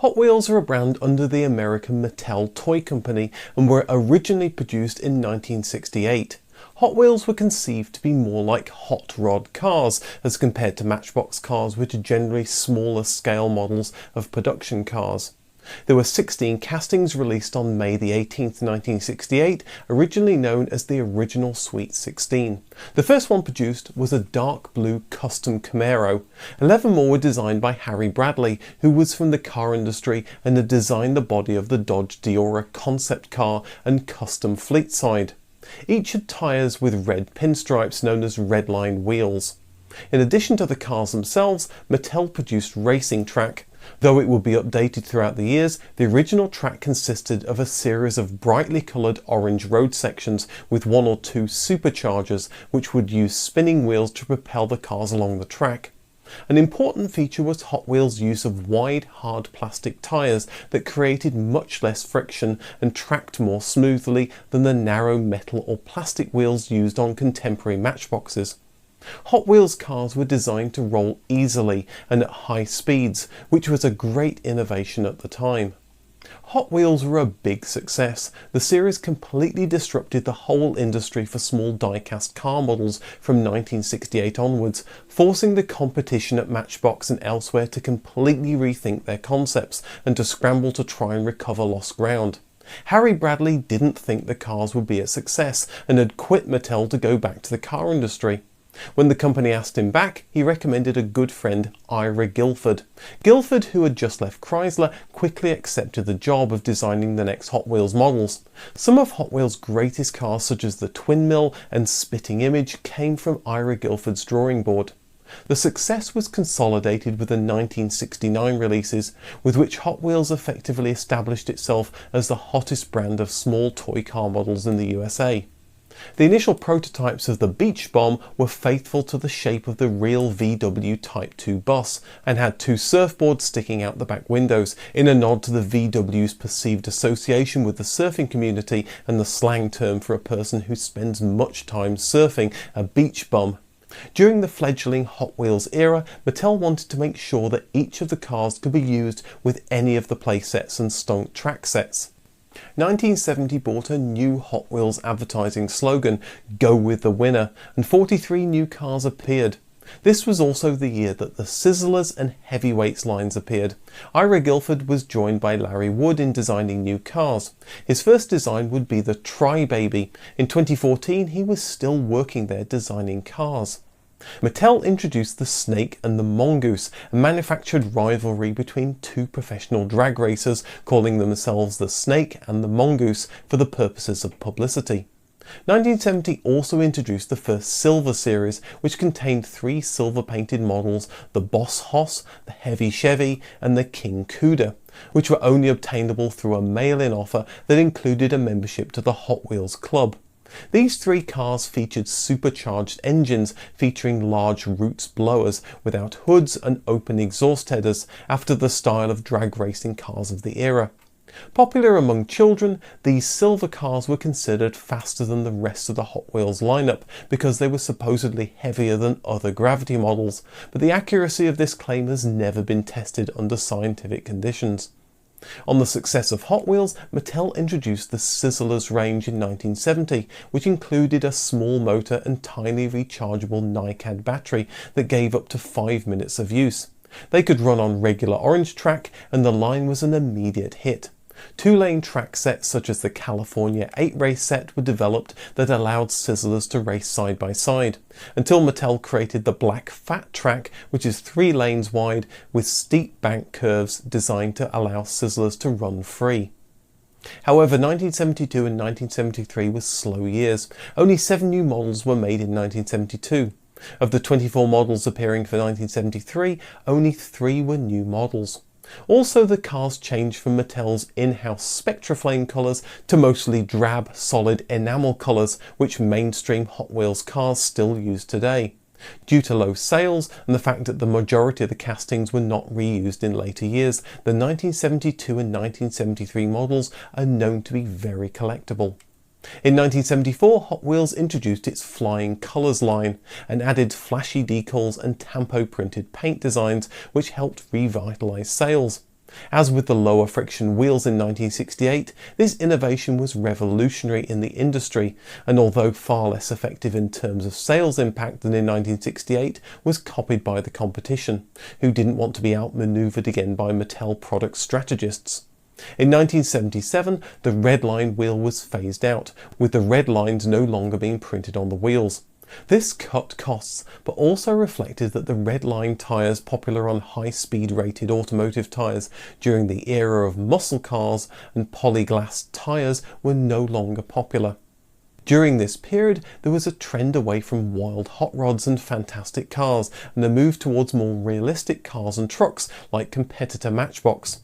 Hot Wheels are a brand under the American Mattel toy company and were originally produced in 1968. Hot Wheels were conceived to be more like hot rod cars as compared to Matchbox cars, which are generally smaller scale models of production cars. There were 16 castings released on May the 18th, 1968, originally known as the original Sweet 16. The first one produced was a dark blue custom Camaro. 11 more were designed by Harry Bradley, who was from the car industry and had designed the body of the Dodge Diora concept car and custom fleet side. Each had tyres with red pinstripes known as redline wheels. In addition to the cars themselves, Mattel produced racing track. Though it would be updated throughout the years, the original track consisted of a series of brightly coloured orange road sections with 1 or 2 superchargers which would use spinning wheels to propel the cars along the track. An important feature was Hot Wheels' use of wide, hard plastic tyres that created much less friction and tracked more smoothly than the narrow metal or plastic wheels used on contemporary Matchboxes. Hot Wheels cars were designed to roll easily and at high speeds, which was a great innovation at the time. Hot Wheels were a big success. The series completely disrupted the whole industry for small die-cast car models from 1968 onwards, forcing the competition at Matchbox and elsewhere to completely rethink their concepts and to scramble to try and recover lost ground. Harry Bradley didn't think the cars would be a success and had quit Mattel to go back to the car industry. When the company asked him back, he recommended a good friend, Ira Guilford. Guilford, who had just left Chrysler, quickly accepted the job of designing the next Hot Wheels models. Some of Hot Wheels' greatest cars, such as the Twin Mill and Spitting Image, came from Ira Guilford's drawing board. The success was consolidated with the 1969 releases, with which Hot Wheels effectively established itself as the hottest brand of small toy car models in the USA. The initial prototypes of the Beach Bomb were faithful to the shape of the real VW Type 2 bus and had 2 surfboards sticking out the back windows, in a nod to the VW's perceived association with the surfing community and the slang term for a person who spends much time surfing, a beach bum. During the fledgling Hot Wheels era, Mattel wanted to make sure that each of the cars could be used with any of the playsets and stonk track sets. 1970 brought a new Hot Wheels advertising slogan, "Go with the winner," and 43 new cars appeared. This was also the year that the Sizzlers and Heavyweights lines appeared. Ira Guilford was joined by Larry Wood in designing new cars. His first design would be the Tri-Baby. In 2014 he was still working there designing cars. Mattel introduced the Snake and the Mongoose, a manufactured rivalry between 2 professional drag racers, calling themselves the Snake and the Mongoose for the purposes of publicity. 1970 also introduced the first Silver series, which contained 3 silver-painted models, the Boss Hoss, the Heavy Chevy and the King Cuda, which were only obtainable through a mail-in offer that included a membership to the Hot Wheels Club. These 3 cars featured supercharged engines featuring large Roots blowers without hoods and open exhaust headers, after the style of drag racing cars of the era. Popular among children, these silver cars were considered faster than the rest of the Hot Wheels lineup because they were supposedly heavier than other gravity models, but the accuracy of this claim has never been tested under scientific conditions. On the success of Hot Wheels, Mattel introduced the Sizzlers range in 1970, which included a small motor and tiny rechargeable NiCad battery that gave up to 5 minutes of use. They could run on regular orange track and the line was an immediate hit. 2-lane track sets such as the California 8-race set were developed that allowed Sizzlers to race side by side, until Mattel created the Black Fat track, which is 3 lanes wide with steep bank curves designed to allow Sizzlers to run free. However, 1972 and 1973 were slow years. Only 7 new models were made in 1972. Of the 24 models appearing for 1973, only 3 were new models. Also, the cars changed from Mattel's in-house Spectraflame colours to mostly drab, solid enamel colours, which mainstream Hot Wheels cars still use today. Due to low sales and the fact that the majority of the castings were not reused in later years, the 1972 and 1973 models are known to be very collectible. In 1974, Hot Wheels introduced its Flying Colours line and added flashy decals and tampo printed paint designs, which helped revitalise sales. As with the lower friction wheels in 1968, this innovation was revolutionary in the industry, and although far less effective in terms of sales impact than in 1968, was copied by the competition, who didn't want to be outmaneuvered again by Mattel product strategists. In 1977, the red line wheel was phased out, with the red lines no longer being printed on the wheels. This cut costs, but also reflected that the red line tyres popular on high-speed rated automotive tyres during the era of muscle cars and polyglass tyres were no longer popular. During this period, there was a trend away from wild hot rods and fantastic cars, and a move towards more realistic cars and trucks like competitor Matchbox.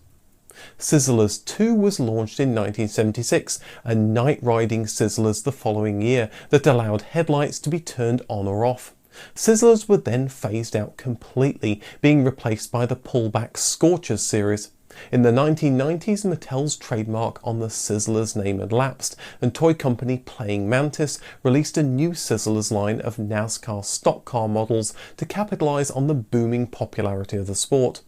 Sizzlers 2 was launched in 1976, and night riding Sizzlers the following year that allowed headlights to be turned on or off. Sizzlers were then phased out completely, being replaced by the pullback Scorchers series. In the 1990s, Mattel's trademark on the Sizzlers name had lapsed, and toy company Playing Mantis released a new Sizzlers line of NASCAR stock car models to capitalize on the booming popularity of the sport.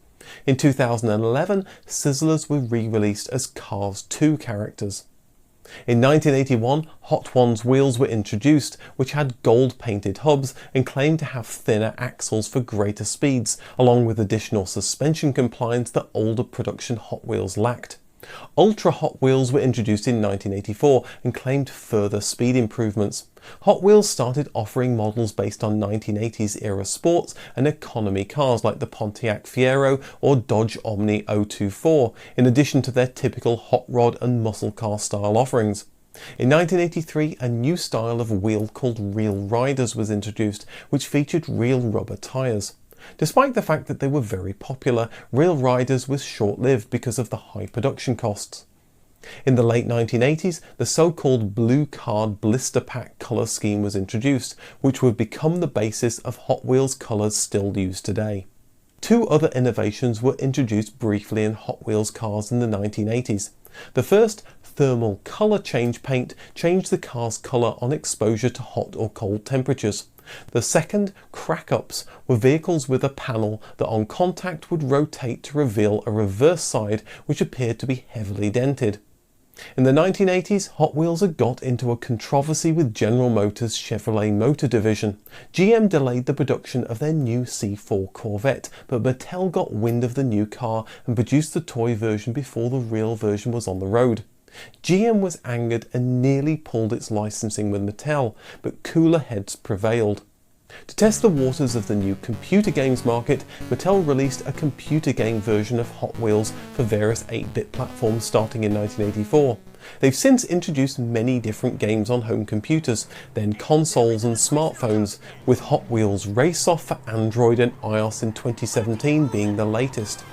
In 2011, Sizzlers were re-released as Cars 2 characters. In 1981, Hot Ones wheels were introduced, which had gold-painted hubs and claimed to have thinner axles for greater speeds, along with additional suspension compliance that older production Hot Wheels lacked. Ultra Hot Wheels were introduced in 1984 and claimed further speed improvements. Hot Wheels started offering models based on 1980s era sports and economy cars like the Pontiac Fiero or Dodge Omni 024, in addition to their typical hot rod and muscle car style offerings. In 1983, a new style of wheel called Real Riders was introduced, which featured real rubber tyres. Despite the fact that they were very popular, Real Riders was short-lived because of the high production costs. In the late 1980s, the so-called Blue Card Blister Pack colour scheme was introduced, which would become the basis of Hot Wheels colours still used today. Two other innovations were introduced briefly in Hot Wheels cars in the 1980s. The first, thermal colour change paint, changed the car's colour on exposure to hot or cold temperatures. The second, crack-ups, were vehicles with a panel that on contact would rotate to reveal a reverse side which appeared to be heavily dented. In the 1980s, Hot Wheels had got into a controversy with General Motors' Chevrolet Motor Division. GM delayed the production of their new C4 Corvette, but Mattel got wind of the new car and produced the toy version before the real version was on the road. GM was angered and nearly pulled its licensing with Mattel, but cooler heads prevailed. To test the waters of the new computer games market, Mattel released a computer game version of Hot Wheels for various 8-bit platforms starting in 1984. They've since introduced many different games on home computers, then consoles and smartphones, with Hot Wheels Race Off for Android and iOS in 2017 being the latest.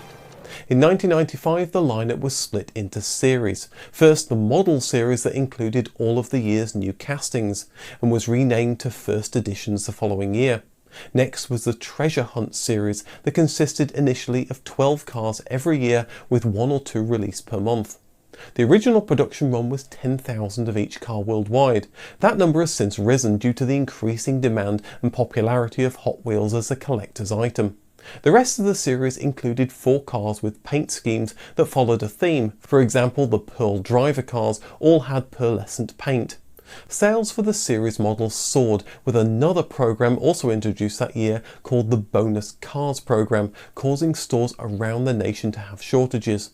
In 1995, the lineup was split into series. First, the Model series that included all of the year's new castings, and was renamed to First Editions the following year. Next was the Treasure Hunt series that consisted initially of 12 cars every year with 1 or 2 released per month. The original production run was 10,000 of each car worldwide. That number has since risen due to the increasing demand and popularity of Hot Wheels as a collector's item. The rest of the series included 4 cars with paint schemes that followed a theme. For example, the Pearl Driver cars all had pearlescent paint. Sales for the series models soared, with another program also introduced that year called the Bonus Cars program, causing stores around the nation to have shortages.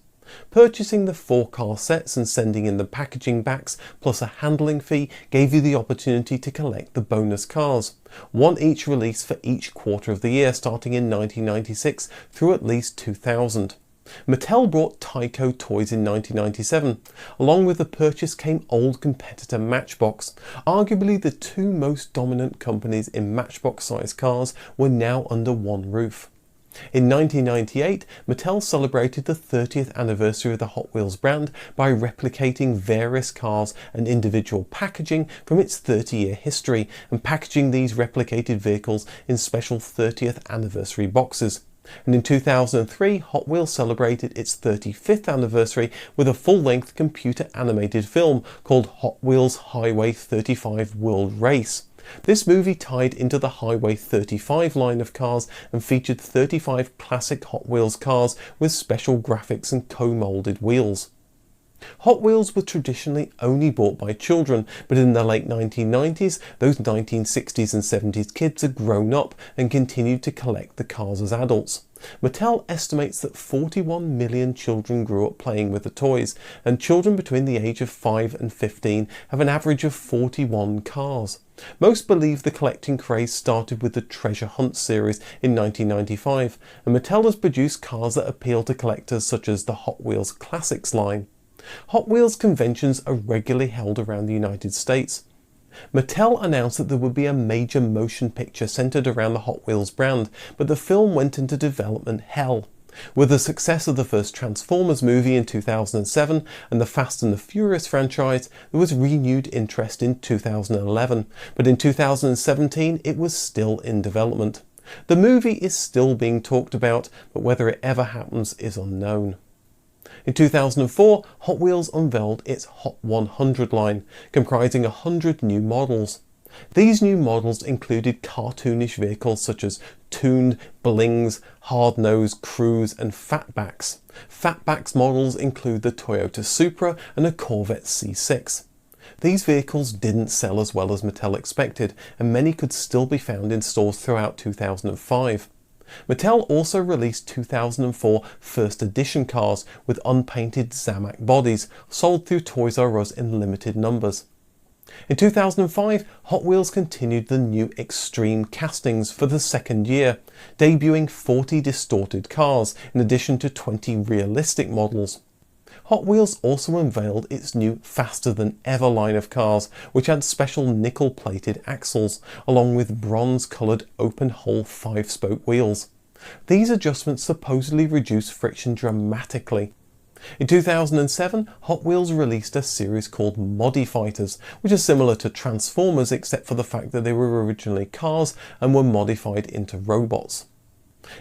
Purchasing the 4 car sets and sending in the packaging backs plus a handling fee gave you the opportunity to collect the bonus cars, 1 each released for each quarter of the year starting in 1996 through at least 2000. Mattel brought Tyco toys in 1997. Along with the purchase came old competitor Matchbox. Arguably the 2 most dominant companies in Matchbox-sized cars were now under one roof. In 1998, Mattel celebrated the 30th anniversary of the Hot Wheels brand by replicating various cars and individual packaging from its 30-year history and packaging these replicated vehicles in special 30th anniversary boxes. And in 2003, Hot Wheels celebrated its 35th anniversary with a full-length computer animated film called Hot Wheels Highway 35 World Race. This movie tied into the Highway 35 line of cars and featured 35 classic Hot Wheels cars with special graphics and co-moulded wheels. Hot Wheels were traditionally only bought by children, but in the late 1990s, those 1960s and 70s kids had grown up and continued to collect the cars as adults. Mattel estimates that 41 million children grew up playing with the toys, and children between the age of 5 and 15 have an average of 41 cars. Most believe the collecting craze started with the Treasure Hunt series in 1995, and Mattel has produced cars that appeal to collectors such as the Hot Wheels Classics line. Hot Wheels conventions are regularly held around the United States. Mattel announced that there would be a major motion picture centered around the Hot Wheels brand, but the film went into development hell. With the success of the first Transformers movie in 2007 and the Fast and the Furious franchise, there was renewed interest in 2011, but in 2017 it was still in development. The movie is still being talked about, but whether it ever happens is unknown. In 2004, Hot Wheels unveiled its Hot 100 line, comprising 100 new models. These new models included cartoonish vehicles such as Toon, Blings, Hard-Nose, Cruise and Fatbacks. Fatbacks models include the Toyota Supra and a Corvette C6. These vehicles didn't sell as well as Mattel expected, and many could still be found in stores throughout 2005. Mattel also released 2004 first edition cars with unpainted Zamac bodies, sold through Toys R Us in limited numbers. In 2005, Hot Wheels continued the new Extreme castings for the second year, debuting 40 distorted cars in addition to 20 realistic models. Hot Wheels also unveiled its new Faster Than Ever line of cars, which had special nickel-plated axles, along with bronze-coloured open-hole 5-spoke wheels. These adjustments supposedly reduce friction dramatically. In 2007, Hot Wheels released a series called Modifighters, which is similar to Transformers except for the fact that they were originally cars and were modified into robots.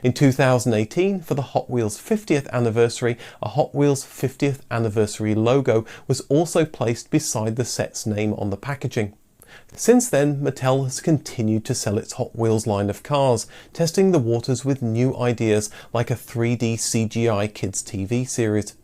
In 2018, for the Hot Wheels 50th anniversary, a Hot Wheels 50th anniversary logo was also placed beside the set's name on the packaging. Since then, Mattel has continued to sell its Hot Wheels line of cars, testing the waters with new ideas like a 3D CGI kids TV series.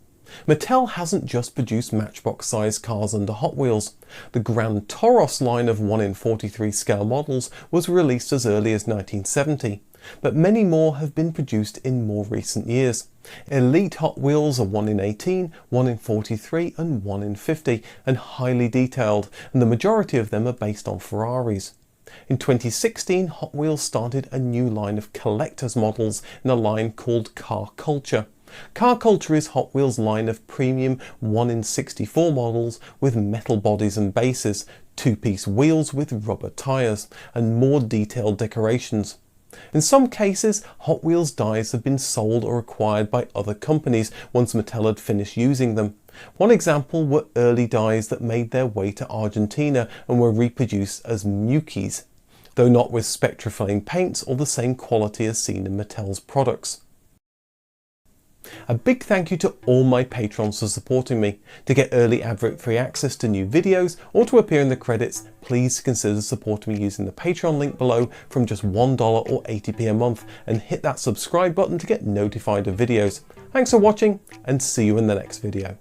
Mattel hasn't just produced Matchbox-sized cars under Hot Wheels. The Grand Toros line of 1 in 43 scale models was released as early as 1970, but many more have been produced in more recent years. Elite Hot Wheels are 1 in 18, 1 in 43 and 1 in 50, and highly detailed, and the majority of them are based on Ferraris. In 2016, Hot Wheels started a new line of collector's models in a line called Car Culture. Car Culture is Hot Wheels' line of premium 1 in 64 models with metal bodies and bases, two-piece wheels with rubber tyres, and more detailed decorations. In some cases, Hot Wheels dies have been sold or acquired by other companies once Mattel had finished using them. One example were early dies that made their way to Argentina and were reproduced as Mukis, though not with Spectraflame paints or the same quality as seen in Mattel's products. A big thank you to all my patrons for supporting me. To get early advert-free access to new videos or to appear in the credits, please consider supporting me using the Patreon link below from just $1 or 80p a month, and hit that subscribe button to get notified of videos. Thanks for watching and see you in the next video.